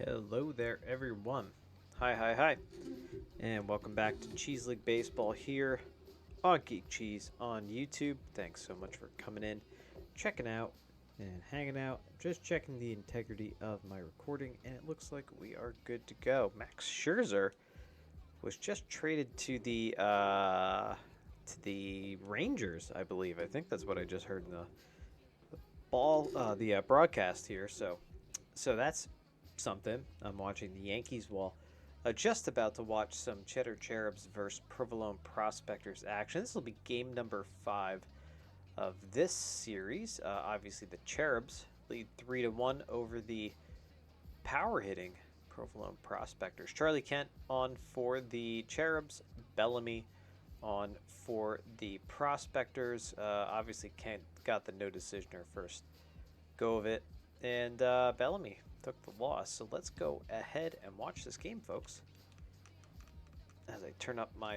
Hello there, everyone. Hi, and welcome back to Cheese League Baseball here on Geek Cheese on YouTube. Thanks so much for coming in, checking out, and hanging out. Just checking the integrity of my recording, and it looks like we are good to go. Max Scherzer was just traded to the Rangers, I believe. I think that's what I just heard in the broadcast here. So that's something. I'm watching the Yankees while just about to watch some Cheddar Cherubs versus Provolone Prospectors action. This will be game number 5 of this series. Obviously, the Cherubs lead 3-1 over the power hitting Provolone Prospectors. Charlie Kent on for the Cherubs. Bellamy on for the Prospectors. Obviously, Kent got the no decisioner first go of it, and Bellamy took the loss. So let's go ahead and watch this game, folks. As I turn up my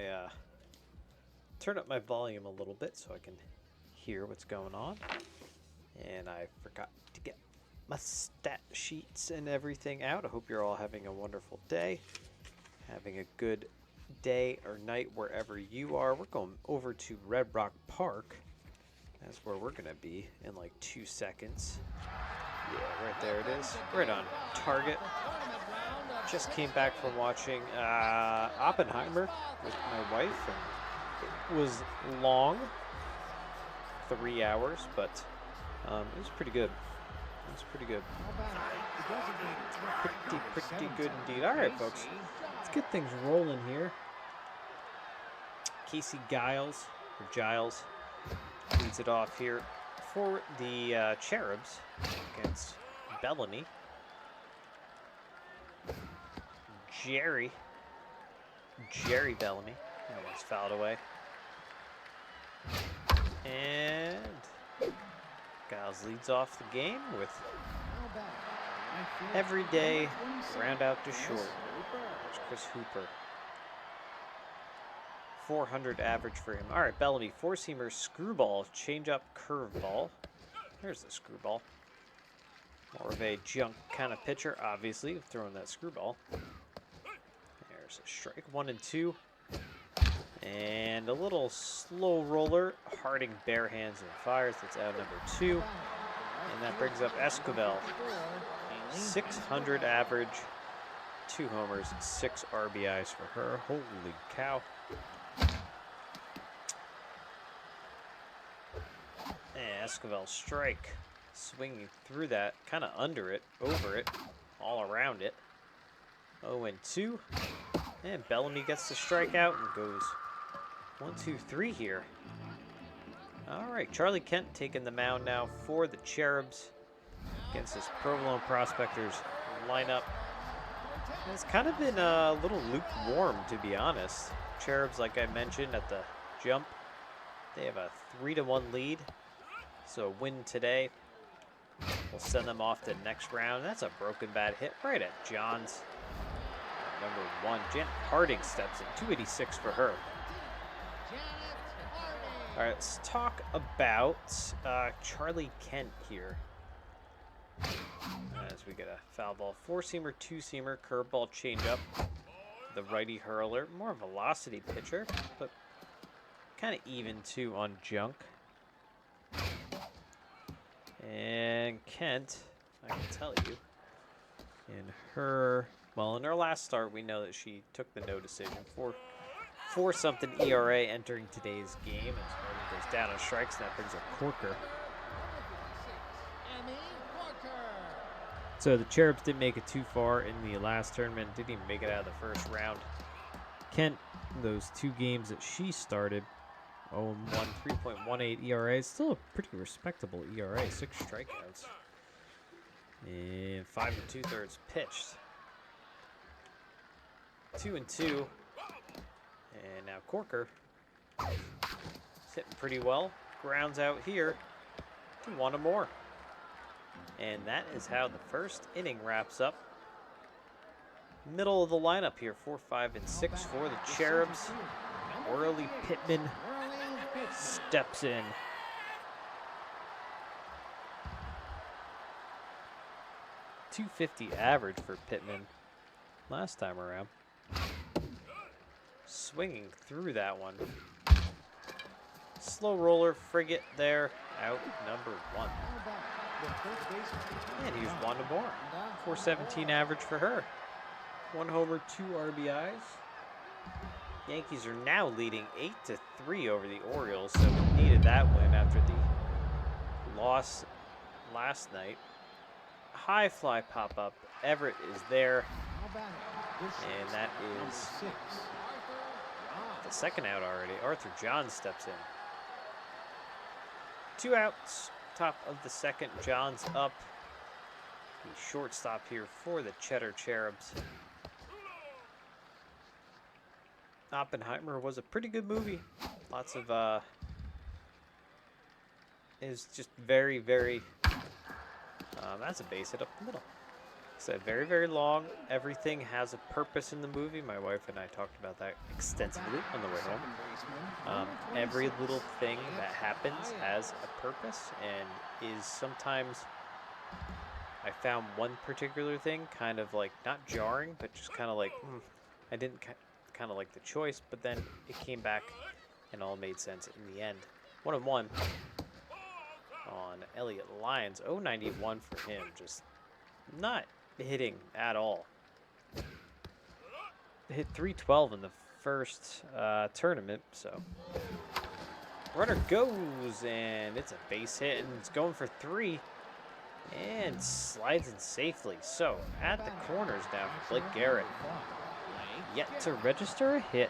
volume a little bit so I can hear what's going on. And I forgot to get my stat sheets and everything out. I hope you're all having a wonderful day, having a good day or night wherever you are. We're going over to Red Rock Park. That's where we're gonna be in like 2 seconds. Yeah, right there it is. Right on target. Just came back from watching Oppenheimer with my wife, and it was long, 3 hours, but it was pretty good. It was pretty good. Pretty good indeed. All right, folks, let's get things rolling here. Casey Giles leads it off here for the Cherubs against Bellamy. Jerry Bellamy. That one's fouled away. And Giles leads off the game with every day round out to short. There's Chris Hooper. 400 average for him. All right, Bellamy, four-seamer, screwball, changeup, curveball. There's the screwball. More of a junk kind of pitcher, obviously, throwing that screwball. There's a strike, 1-2. And a little slow roller. Harding bare hands and fires. That's out number 2. And that brings up Esquivel. 600 average, 2 homers, 6 RBIs for her. Holy cow. And Esquivel strike, swinging through that, kind of under it, over it, all around it. 0-2, and Bellamy gets the strikeout and goes 1-2-3 here. All right, Charlie Kent taking the mound now for the Cherubs against this Provolone Prospectors lineup. And it's kind of been a little lukewarm, to be honest. Cherubs, like I mentioned at the jump, they have a 3-1 lead. So a win today will send them off to the next round. That's a broken bat hit right at Johns. Number 1, Janet Harding steps in. 286 for her. All right, let's talk about Charlie Kent here. As we get a foul ball. 4-seamer, 2-seamer, curveball, changeup. The righty hurler. More velocity pitcher, but kind of even too on junk. And Kent, I can tell you, in her last start, we know that she took the no decision for 4-something ERA entering today's game. As Harden goes down on strikes, and that brings up Corker. So the Cherubs didn't make it too far in the last tournament, didn't even make it out of the first round. Kent, those 2 games that she started, 0-1, 3.18 ERA. Still a pretty respectable ERA. 6 strikeouts. And 5 2/3 pitched. 2-2. And now Corker is hitting pretty well. Grounds out here to 1 or more. And that is how the first inning wraps up. Middle of the lineup here, 4, 5, and 6 for the Cherubs. Worley Pittman steps in. 250 average for Pittman last time around. Swinging through that one. Slow roller, frigate there, out number 1. And here's Wanda Moore. 417 average for her. 1 homer, 2 RBIs. Yankees are now leading 8-3 over the Orioles, so we needed that win after the loss last night. High fly pop up. Everett is there. And that is the second out already. Arthur Johns steps in. 2 outs. Top of the second. Johns up. The shortstop here for the Cheddar Cherubs. Oppenheimer was a pretty good movie. Lots of, it was just very, very, that's a base hit up the middle. So very, very long. Everything has a purpose in the movie. My wife and I talked about that extensively on the way home. Every little thing that happens has a purpose and is sometimes, I found one particular thing kind of like, not jarring, but just kind of like, I didn't kind of like the choice, but then it came back and all made sense in the end. 1-1 on Elliott Lyons. 091 for him. Just not hitting at all. Hit 312 in the first tournament, so. Runner goes, and it's a base hit, and it's going for 3. And slides in safely. So, at the corners now for Blake Garrett. Yet to register a hit.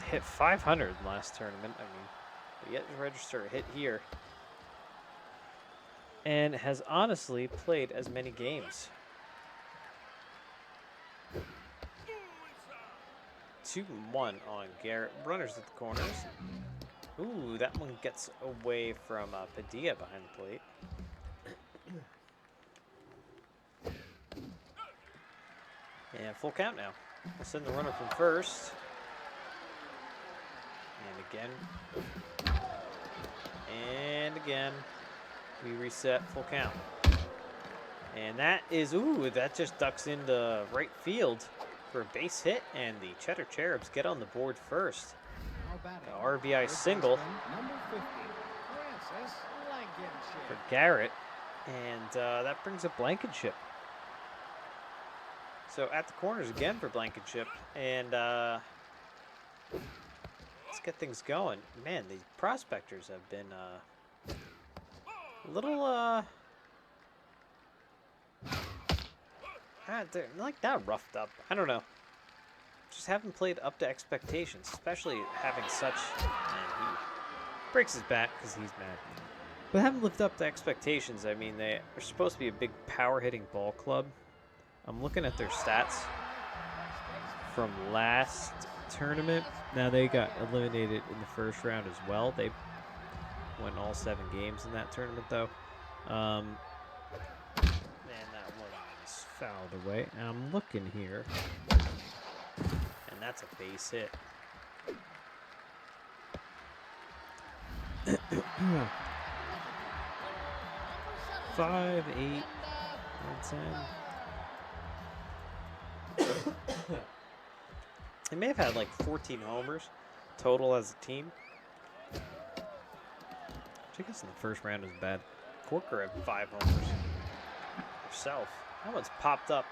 Hit 500 last tournament. I mean, yet to register a hit here. And has honestly played as many games. 2-1 on Garrett. Runners at the corners. Ooh, that one gets away from Padilla behind the plate. And full count now. We'll send the runner from first. And again. And again. We reset full count. And that is, ooh, that just ducks into right field for a base hit. And the Cheddar Cherubs get on the board first. The RBI single for Garrett. And that brings up Blankenship. So at the corners again for Blankenship, and let's get things going. Man, these prospectors have been a little, they're like not roughed up. I don't know. Just haven't played up to expectations, especially having such, and he breaks his bat because he's mad. But haven't lived up to expectations. I mean, they are supposed to be a big power-hitting ball club. I'm looking at their stats from last tournament. Now, they got eliminated in the first round as well. They won all 7 games in that tournament, though. And that one is fouled away. And I'm looking here. And that's a base hit. Five, 8, and 10. They may have had like 14 homers total as a team. Which I guess in the first round is bad. Corker had 5 homers herself. That one's popped up.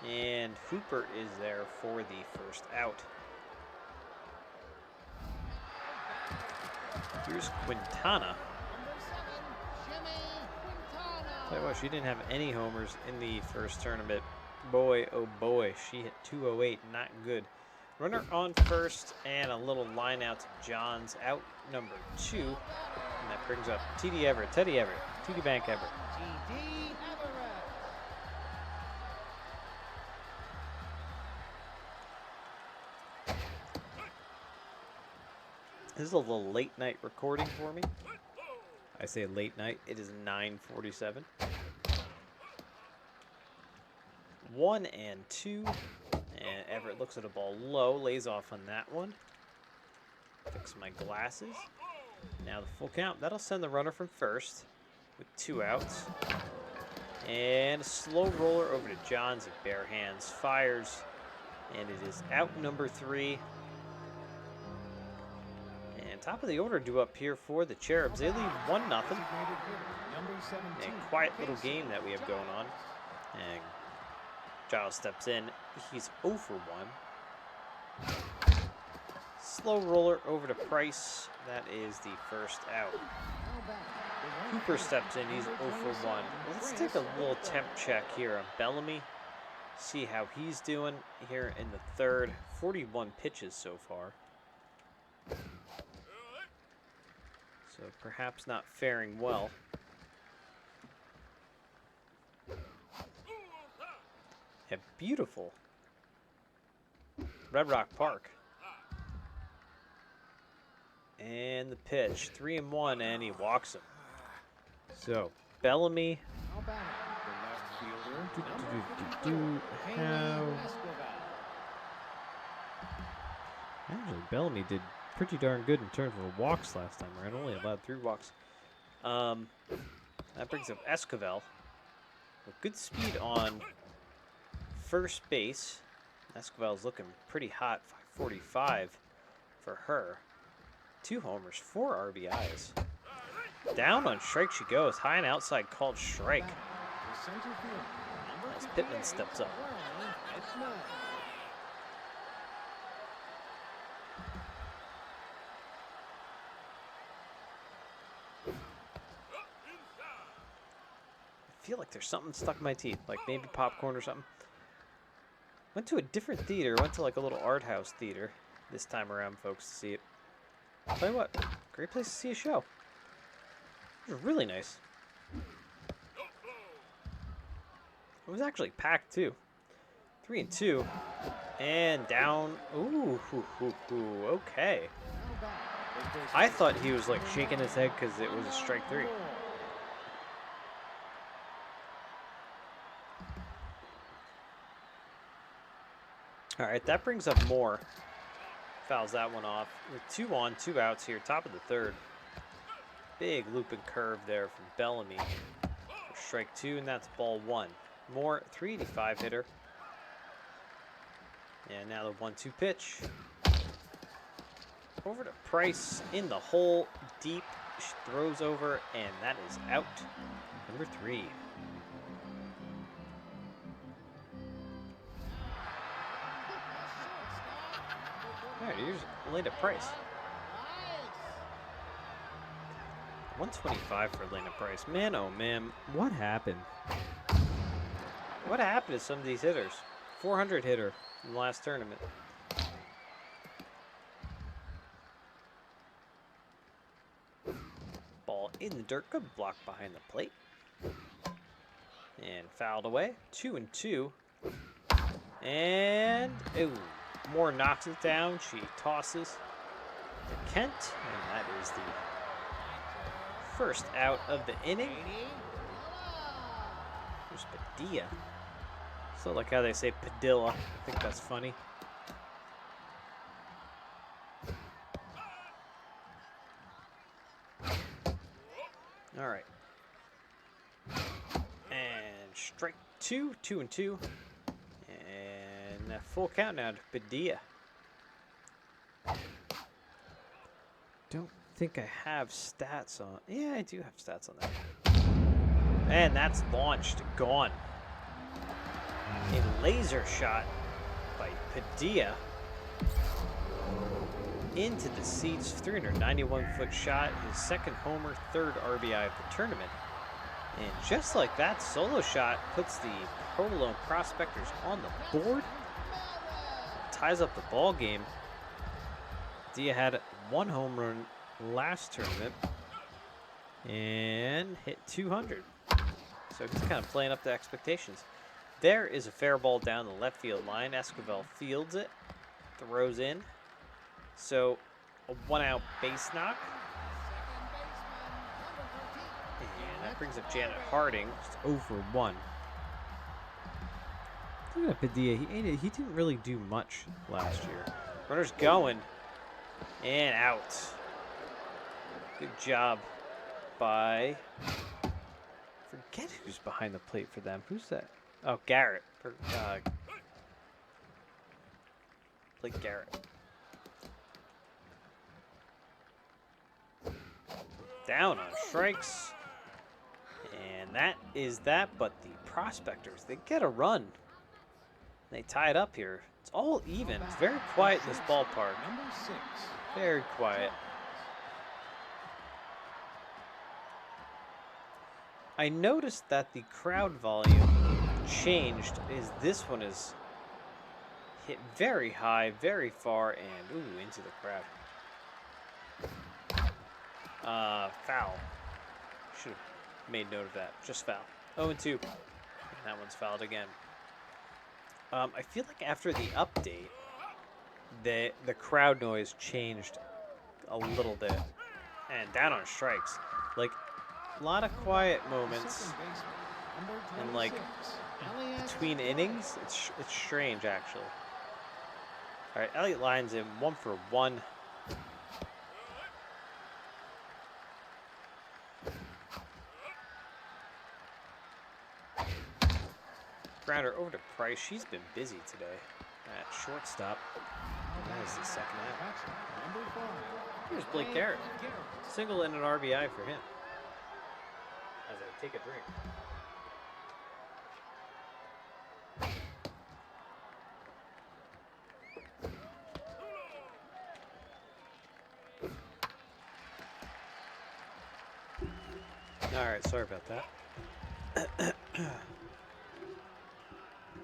And Hooper is there for the first out. Here's Quintana. Tell you what, she didn't have any homers in the first tournament. Boy, oh boy, she hit 208, not good. Runner on first, and a little line out to Johns, out number 2. And that brings up Teddy Everett, TD Bank Everett. This is a little late night recording for me. I say late night, it is 9:47. 1 and 2. And Everett looks at a ball low, lays off on that one. Fix my glasses. Now the full count. That'll send the runner from first. with 2 outs. And a slow roller over to Johnsy. Bare hands, fires, and it is out number 3. And top of the order due up here for the Cherubs. They lead 1-0. A quiet little game that we have going on. And Giles steps in. He's 0 for 1. Slow roller over to Price. That is the first out. Cooper steps in. He's 0 for 1. Let's take a little temp check here on Bellamy. See how he's doing here in the third. 41 pitches so far. So perhaps not faring well. A beautiful Red Rock Park. And the pitch, 3-1, and he walks him. So Bellamy. Actually, Bellamy did pretty darn good in terms of walks last time around. Only allowed 3 walks. That brings up Esquivel with good speed on first base. Esquivel's looking pretty hot. 545 for her. 2 homers, 4 RBIs. Down on strike she goes. High and outside called strike. As Pittman steps up. I feel like there's something stuck in my teeth, like maybe popcorn or something. Went to a different theater, went to like a little art house theater this time around, folks, to see it. I'll tell you what, great place to see a show. It was really nice. It was actually packed too. 3-2, and down. Ooh, okay. I thought he was like shaking his head because it was a strike 3. All right, that brings up Moore. Fouls that one off. With 2 on, 2 outs here, top of the third. Big looping curve there from Bellamy. For strike 2, and that's ball 1. Moore, 385 hitter. And now the 1-2 pitch. Over to Price in the hole, deep. She throws over, and that is out. Number 3. All right, here's Elena Price. 125 for Elena Price. Man, oh man, what happened? What happened to some of these hitters? 400 hitter in the last tournament. Ball in the dirt, good block behind the plate. And fouled away, 2-2. And, ooh. Moore knocks it down. She tosses to Kent, and that is the first out of the inning. There's Padilla. So like how they say Padilla. I think that's funny. All right. And strike 2, 2-2. And a full count now to Padilla. Don't think I have stats on. Yeah, I do have stats on that. And that's launched. Gone. A laser shot by Padilla into the seats. 391-foot shot. His second homer, third RBI of the tournament. And just like that solo shot puts the Provolone Prospectors on the board. Ties up the ball game. Padilla had 1 home run last tournament and hit 200. So he's kind of playing up to expectations. There is a fair ball down the left field line. Esquivel fields it, throws in. So a 1-out base knock. And that brings up Janet Harding, just 0 for 1. Look at Padilla. He didn't really do much last year. Runner's going. And out. Good job by Forget who's behind the plate for them. Who's that? Oh, Garrett. Blake Garrett. Down on strikes. And that is that, but the Prospectors, they get a run. They tie it up here. It's all even. It's very quiet in this ballpark. Very quiet. I noticed that the crowd volume changed. This one is hit very high, very far, and ooh, into the crowd. Foul. Should have made note of that. Just foul. 0-2. And that one's fouled again. I feel like after the update, the crowd noise changed a little bit. And down on strikes. Like, a lot of quiet moments. And, like, between innings, it's strange, actually. All right, Elliott lines in 1 for 1. Grounder over to Price. She's been busy today at shortstop. And that is the second half. Here's Blake Garrett. Single and an RBI for him. As I take a drink. All right, sorry about that.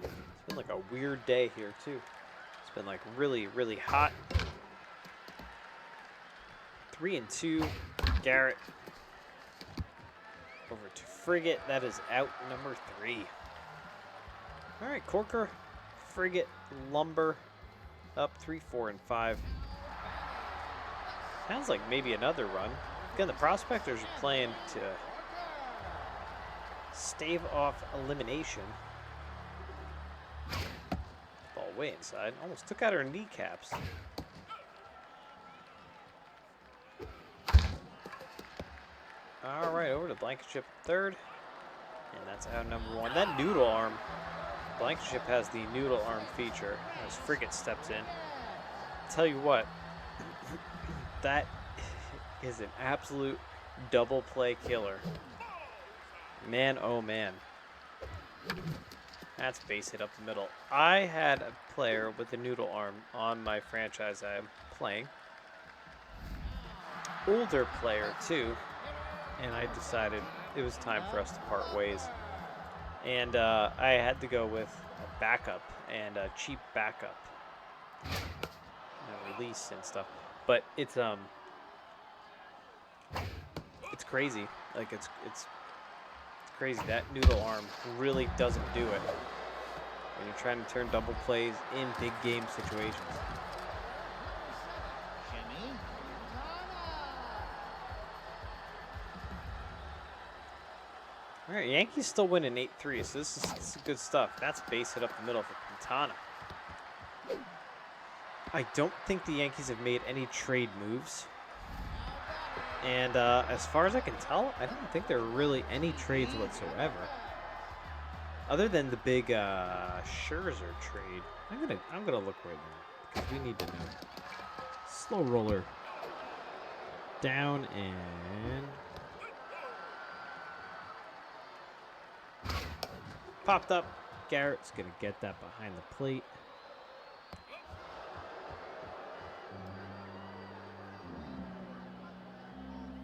It's been like a weird day here too. It's been like really, really hot. 3-2. Garrett over to Frigate. That is out number 3. All right, Corker, Frigate, Lumber up 3, 4, and 5. Sounds like maybe another run. Again, the Prospectors are playing to stave off elimination. Ball way inside. Almost took out her kneecaps. All right, over to Blankenship third. And that's out number 1. That noodle arm. Blankenship has the noodle arm feature as Frigate steps in. Tell you what, that is an absolute double play killer. Man, oh man. That's base hit up the middle. I had a player with a noodle arm on my franchise I am playing. Older player too. And I decided it was time for us to part ways. And I had to go with a backup and a cheap backup. Release and stuff. But it's crazy. Like it's crazy. That noodle arm really doesn't do it when you're trying to turn double plays in big game situations. All right, Yankees still winning 8-3, so this is good stuff. That's base hit up the middle for Quintana. I don't think the Yankees have made any trade moves. And as far as I can tell, I don't think there are really any trades whatsoever. Other than the big Scherzer trade. I'm gonna look right now because we need to know. Slow roller. Down and popped up. Garrett's gonna get that behind the plate.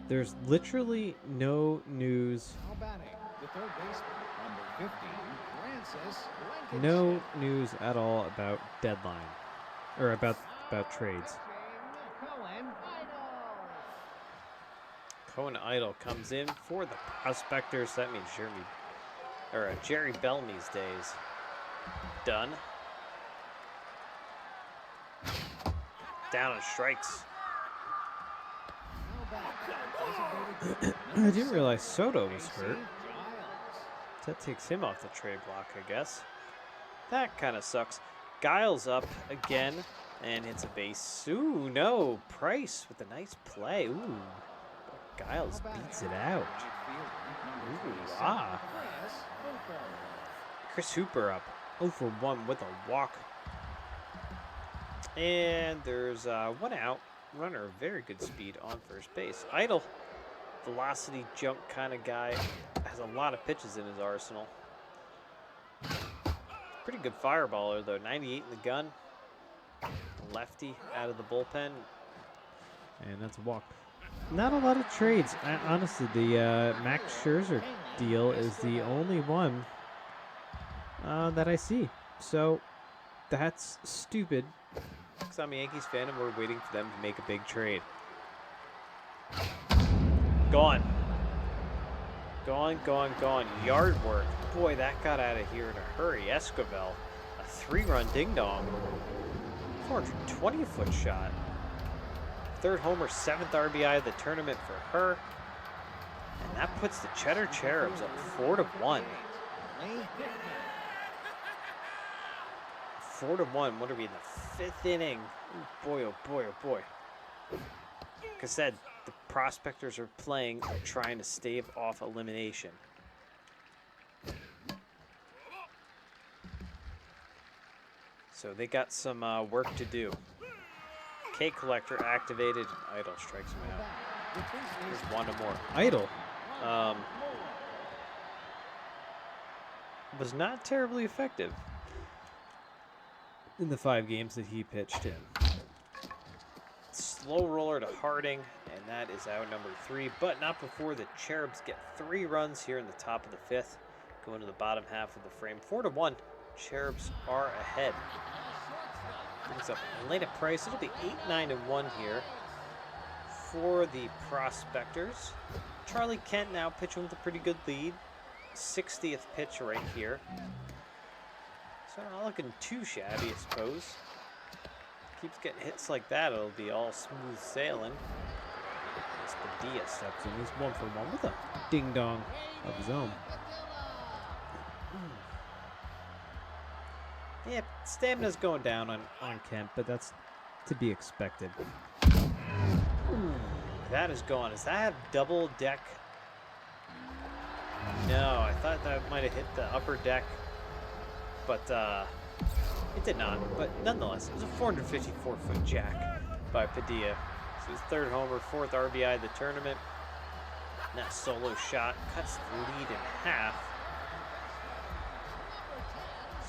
There's literally no news. No news at all about deadline or about trades. Cohen Idol comes in for the Prospectors. That means Jerry Bellamy's days done. Down on strikes. I didn't realize Soto was hurt. That takes him off the trade block, I guess. That kind of sucks. Giles up again and hits a base. Ooh, no. Price with a nice play. Ooh. Giles beats it out. Ooh, ah. Chris Hooper up 0 for 1 with a walk. And there's 1 out. Runner of very good speed on first base. Idle, velocity jump kind of guy. Has a lot of pitches in his arsenal. Pretty good fireballer though. 98 in the gun. Lefty out of the bullpen. And that's a walk. Not a lot of trades. Honestly, the Max Scherzer deal is the only one that I see. So that's stupid. Because I'm a Yankees fan and we're waiting for them to make a big trade. Gone. Gone, gone, gone. Yard work. Boy, that got out of here in a hurry. Esquivel. A 3-run ding-dong. 420-foot shot. 3rd homer, 7th RBI of the tournament for her. And that puts the Cheddar Cherubs up 4 to 1. 4 to 1. What are we in the 5th inning? Ooh, boy, oh boy, oh boy. Like I said, the Prospectors are playing, trying to stave off elimination. So they got some work to do. K Collector activated. Idle strikes him out. There's 1 more. Idle. Was not terribly effective in the 5 games that he pitched in. Slow roller to Harding, and that is out number 3, but not before the Cherubs get 3 runs here in the top of the 5th, going to the bottom half of the frame. 4 to 1. Cherubs are ahead. Brings up Elena Price. It'll be 8-9-1 here for the Prospectors. Charlie Kent now pitching with a pretty good lead. 60th pitch right here. So not looking too shabby, I suppose. Keeps getting hits like that, it'll be all smooth sailing. Padilla steps in. He's 1 for 1 with a ding-dong of his own. Yeah, stamina's going down on Kent, but that's to be expected. Ooh, that is gone. Does that have double deck? No, I thought that might have hit the upper deck, but it did not. But nonetheless, it was a 454-foot jack by Padilla. So his 3rd homer, 4th RBI of the tournament. And that solo shot cuts the lead in half.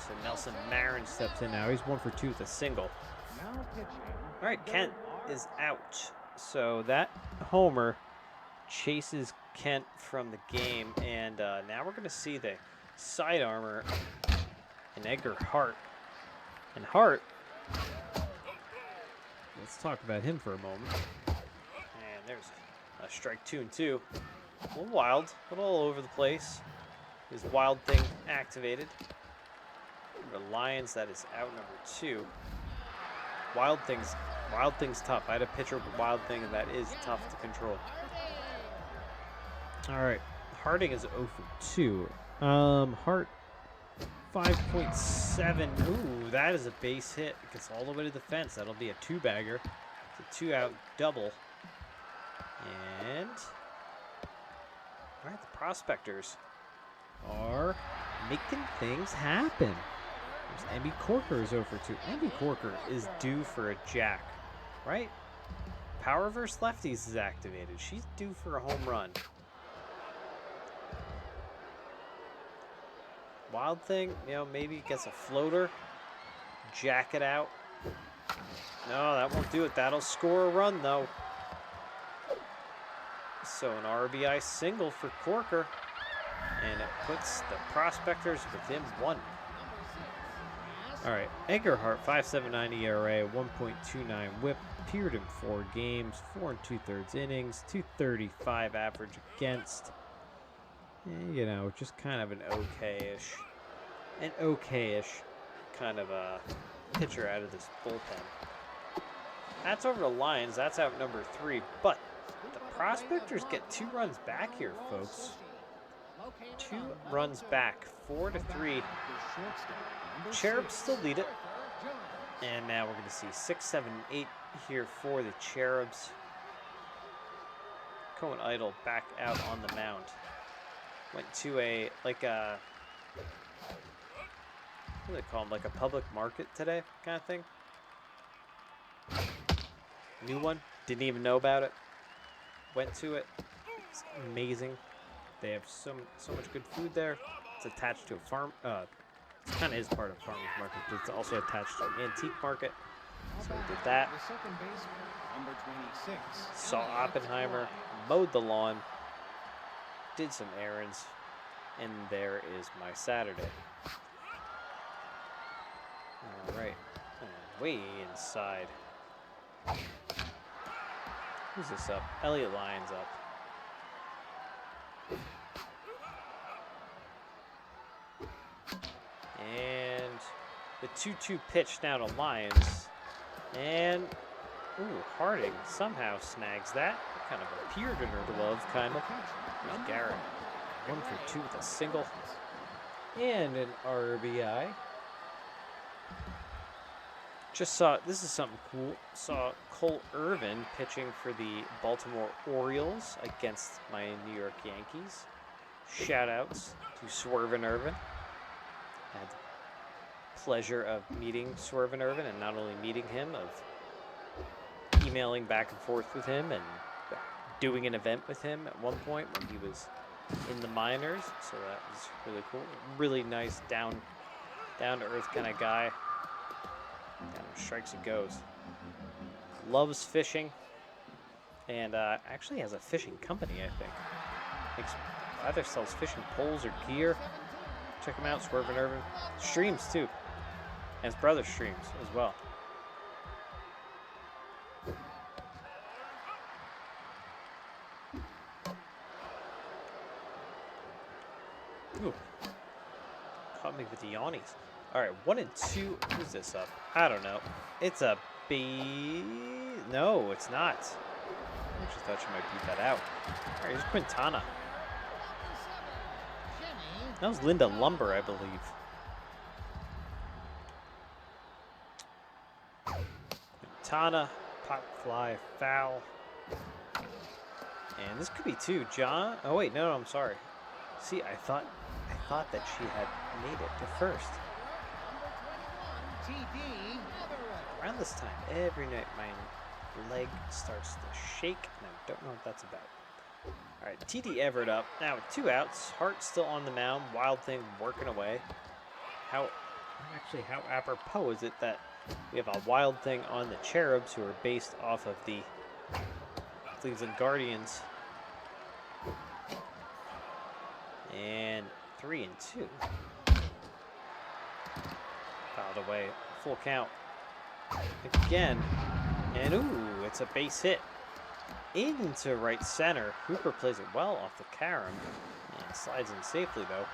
So Nelson Marin steps in now. He's 1 for 2 with a single. All right, Kent is out. So that homer chases Kent from the game. And now we're going to see the side armor in Edgar Hart. And Hart, let's talk about him for a moment. And there's a strike 2 and 2. A little wild, a little all over the place. His Wild Thing activated. The Lions, that is out number 2. Wild Thing's tough. I had a pitcher with Wild Thing, and that is tough to control. All right, Harding is 0 for 2. Hart, 5.7. Ooh, that is a base hit. It gets all the way to the fence. That'll be a 2-bagger. It's a 2-out double. And all right, the Prospectors are making things happen. There's Emmy Corker is 0 for 2. Emmy Corker is due for a jack, right? Power versus lefties is activated. She's due for a home run. Wild Thing, maybe gets a floater. Jack it out. No, that won't do it. That'll score a run, though. So an RBI single for Corker. And it puts the Prospectors within 1. All right, Edgar Hart, 5.79 ERA, 1.29 whip, appeared in 4 games, 4 2/3 innings, 235 average against. And, just kind of an okayish kind of a pitcher out of this bullpen. That's over the Lions. That's out number 3. But the Prospectors get 2 runs back here, folks. 2 runs back, 4 to 3. Cherubs still lead it. And now we're going to see 6, 7, 8 here for the Cherubs. Cohen Idol back out on the mound. Went to a, like a, what do they call them? Like a public market today kind of thing. New one. Didn't even know about it. Went to it. It's amazing. They have so much good food there. It's attached to a farm. It kind of is part of a farmer's market, but it's also attached to an antique market. So we did that. Saw Oppenheimer, mowed the lawn, did some errands, and there is my Saturday. All right, and way inside. Who's this up? Elliott Lyons up. And the 2-2 pitch now to Lyons. And, ooh, Harding somehow snags that. Kind of appeared in her glove, kind of. There's Garrett. 1 for 2 with a single. And an RBI. Just saw, this is something cool. Saw Cole Irvin pitching for the Baltimore Orioles against my New York Yankees. Shout outs to Swervin' Irvin. Had the pleasure of meeting Swervin' Irvin, and not only meeting him, of emailing back and forth with him and doing an event with him at one point when he was in the minors. So that was really cool. Really nice, down to earth kind of guy. Kind of strikes and goes. Loves fishing, and actually has a fishing company, I think. Either sells fishing poles or gear. Check him out, Swervin' Irvin. Streams too. And his brother streams as well. Ooh. Caught me with the yawnies. Alright, 1 and 2. Who's this up? I don't know. It's a B. No, it's not. I actually thought you might beat that out. Alright, here's Quintana. That was Linda Lumber, I believe. Quintana, pop fly, foul. And this could be 2. John. Oh wait, no, I'm sorry. See, I thought that she had made it to first. Around this time, every night, my leg starts to shake, and I don't know what that's about. All right, TD Everett up. Now with 2 outs, Hart still on the mound, Wild Thing working away. How apropos is it that we have a Wild Thing on the Cherubs, who are based off of the Cleveland Guardians. And 3 and 2. Fouled away, full count. Again, and ooh, it's a base hit. Into right center. Hooper plays it well off the carom. And slides in safely, though.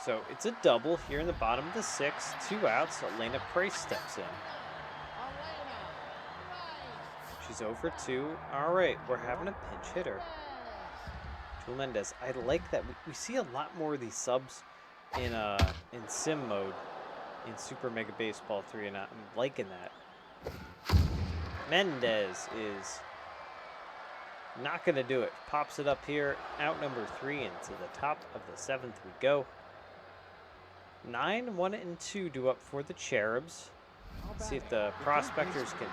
So it's a double here in the bottom of the 6th. 2 outs. Elena Price steps in. She's 0 for 2. All right, we're having a pinch hitter. Jewel Mendez. I like that. We see a lot more of these subs in sim mode in Super Mega Baseball 3, and I'm liking that. Mendez is not going to do it. Pops it up here. Out number 3, and to the top of the 7th we go. 9, 1 and 2 due up for the Cherubs. See if the Prospectors can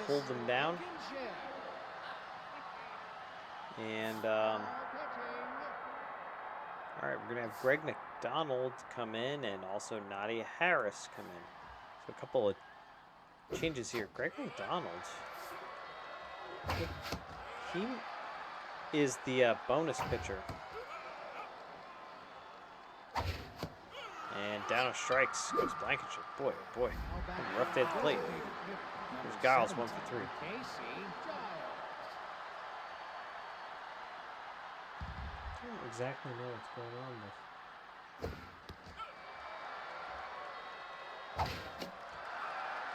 hold them down. And all right, we're gonna have Greg McDonald come in, and also Nadia Harris come in. So a couple of changes here. Greg McDonald. He is the bonus pitcher. And down on strikes goes Blankenship. Boy, oh boy. Rough day at the plate. There's Giles, 1 for 3. I don't exactly know what's going on with.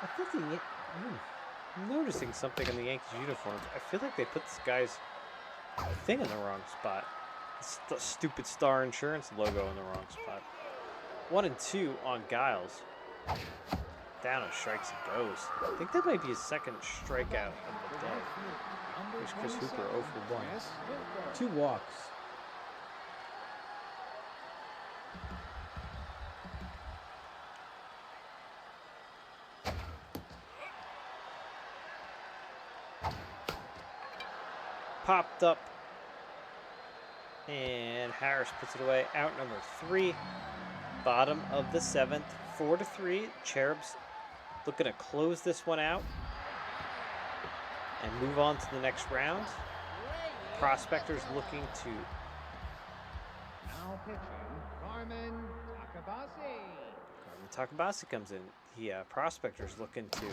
I think I'm noticing something in the Yankees uniforms. I feel like they put this guy's thing in the wrong spot. The stupid Star Insurance logo in the wrong spot. 1 and 2 on Giles. Down and strikes he goes. I think that might be his second strikeout of the day. Here's Chris Hooper 0 for 1. 2 walks. Popped up. And Harris puts it away. Out number 3. Bottom of the 7th. 4-3. Cherubs looking to close this one out and move on to the next round. Prospectors looking to. Now pitching, Carmen Takabasi. Carmen Takabasi comes in. The Prospectors looking to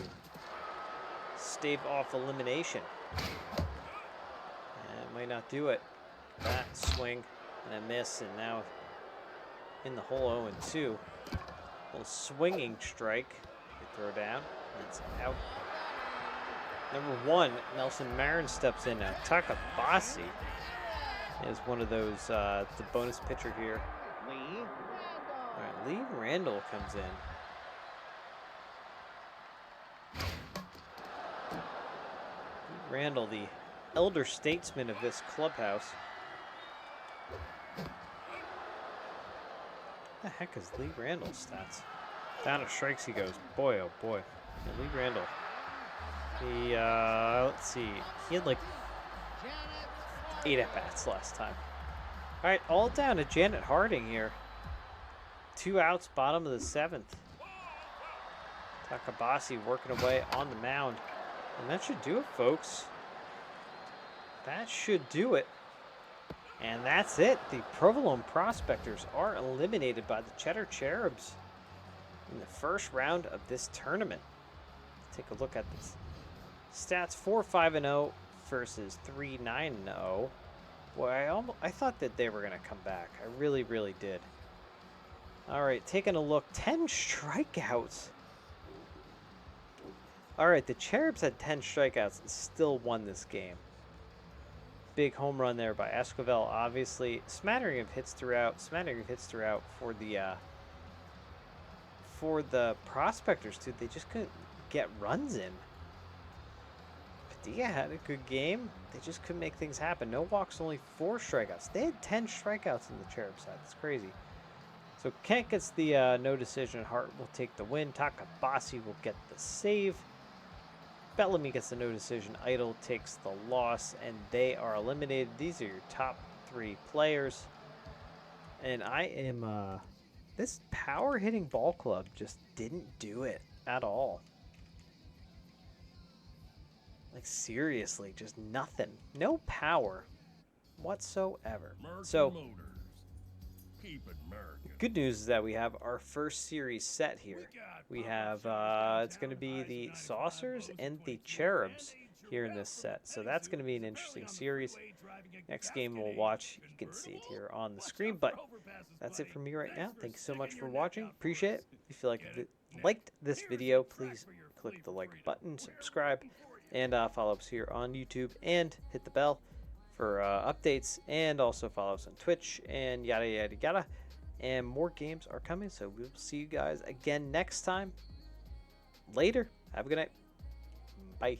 stave off elimination. And might not do it. That swing and a miss, and now in the hole 0-2. Little swinging strike. They throw down. It's out. Number 1, Nelson Marin steps in now. Takabasi is one of those, the bonus pitcher here. All right, Lee Randall comes in. Lee Randall, the elder statesman of this clubhouse. What the heck is Lee Randall's stats? Down to strikes he goes. Boy, oh boy. Yeah, Lee Randall. He, let's see. He had like 8 at-bats last time. All right, all down to Janet Harding here. 2 outs, bottom of the 7th. Takabasi working away on the mound. And that should do it, folks. That should do it. And that's it. The Provolone Prospectors are eliminated by the Cheddar Cherubs in the first round of this tournament. Take a look at this. Stats 4-5-0 versus 3-9-0. Boy, I thought that they were going to come back. I really, really did. All right, taking a look. 10 strikeouts. All right, the Cherubs had 10 strikeouts and still won this game. Big home run there by Esquivel, obviously. Smattering of hits throughout. For the Prospectors, too. They just couldn't get runs in. Padilla had a good game. They just couldn't make things happen. No walks, only 4 strikeouts. They had 10 strikeouts in the Cherub side. That's crazy. So Kent gets the no decision. Hart will take the win. Takabasi will get the save. Bellamy gets the no decision. Idle takes the loss, and they are eliminated. These are your top 3 players. And I am, this power hitting ball club just didn't do it at all. Like, seriously, just nothing. No power whatsoever. So, good news is that we have our first series set here. We have, it's going to be the Saucers and the Cherubs here in this set. So that's going to be an interesting series. Next game we'll watch, you can see it here on the screen. But that's it for me right now. Thank you so much for watching. Appreciate it. If you liked this video, please click the like button, subscribe, and follow us here on YouTube. And hit the bell for updates. And also follow us on Twitch and yada, yada, yada. And more games are coming, so we'll see you guys again next time. Later. Have a good night. Bye.